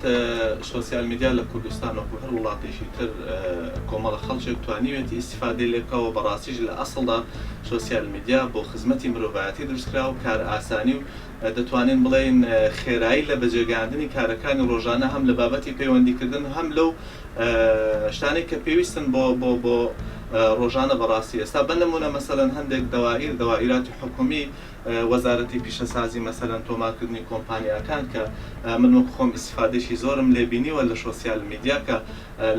تایبەت سۆسیال میدیا لە کوردستان وەکو هەر وڵاتێکی تر کۆمەڵە خەڵکێک توانیوێتی ئیسیفادەی لێ بکەوە بەڕاستیش لە ئەسڵدا سۆسیال میدیا بۆ خزمەتی مرۆڤایەتی دروستکراوە و کار ئاسانی و دەتوانین بڵێن خێرایی لە بەجێگاندنی کارەکانی ڕۆژانە هەم لە بابەتی پەیوەندیکردن هەم لەو شتانێک کە پێویستن بۆ ڕۆژانە بەڕاستی ئێستا بەنمونە مەسەلەن هەندێک دەوائیراتی حکومی وەزارەتی پیشەسازی مەسەلەن تۆمارکردنی کۆمپانیاکان کە من وەک خۆم ئیسیفادەشی زۆرم لێبینیوە لە سۆسیال میدیا کە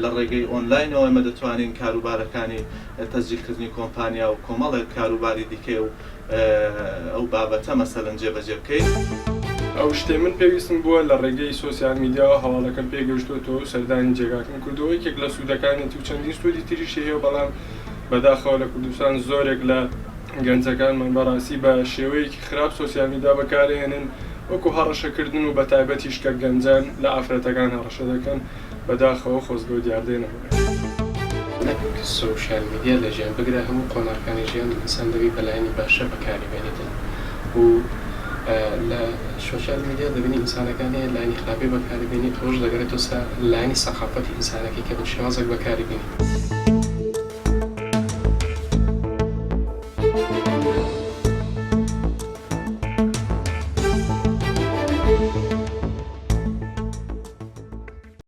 لە ڕێگەی ئۆنلاینەوە ئێمە دەتوانین کاروبارەکانی تەسجیلکردنی کۆمپانیا و کۆمەڵێک کاروباری دیکە و ئەو بابەتە مەسەلەن جێبەجێ بکەین. ئەو شتێ من پێویستم بووە لە ڕێگەی سۆسیال میدیاوە هەواڵەکەم پێگەشتوەوە سەردانی جێگاکەم کردەوە یەکێک لە سوودەکانێتی و چەندین سوودی تریشی هەیە بەڵام بەداخەوە لە کوردستان زۆرێک لە گەنجەکانمان بەڕاستی بە شێوەیەکی خراپ سۆسیال میدیا بەکارهێنن وەکو هەڕەشەکردن و بەتایبەتیش کە گەنجان لە ئافرەتەکان هەڕەشە دەکەن بەداخەوە خۆزگە و دیاردێنەوە. سۆشیال میدیا لە ژیان بگرە هەموو قۆناغەکانی ژیان ئینسان دەبێت بەلایەنی باشە بەکاریبێنێتن و لە سۆشیال میدیا دەبینی ئینسانەکان هەیە لایەنی خراپی بەکاریبێنێت ئەوش دەگەرێتەوە لایەنی سەخافەتی ئینسانەکەی کە بە شێوازێک بەکاریبێنێت.